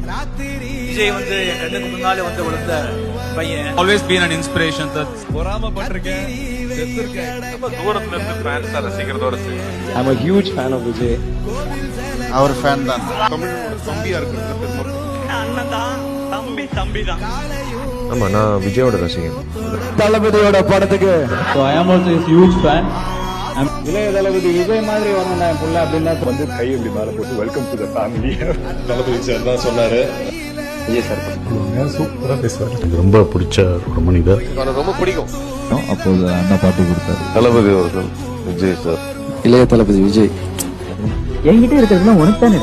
விஜய் வந்து என் கண்ணுக்கு முன்னாலே வந்து வளர்ந்த பையன். Always been an inspiration. பொறாமப்பட்டிருக்கேன், செத்துருக்கேன். ரொம்ப தூரத்துல இருந்து ஃபேன்ஸா ரசிக்கிறதோட சரி. I'm a huge fan of Vijay. அவர் ஃபேன் தான். தமிழோட தம்பியா இருக்கிறது பெருமை. அண்ணன் தான், தம்பி தான். ஆமா, நான் விஜயோட ரசிகன். தளபதியோட படத்துக்கு So I am also a huge fan. இளைய தளபதி விஜய் மாதிரி வரணும் என் புள்ள அப்படின்னா வந்து கை இப்படி மேல போட்டு welcome to the family Thalapathy sir தான் சொன்னாரு. விஜய் சார் சூப்பரா பேசுவாரு. ரொம்ப பிடிச்ச ஒரு மனிதர். எனக்கு ரொம்ப பிடிக்கும். அப்போது அண்ணா பாட்டு கொடுத்தாரு. தளபதி அவர்கள், விஜய் சார். இளைய தளபதி விஜய் என்கிட்ட இருக்கிறதுலாம் உனக்கு தானே.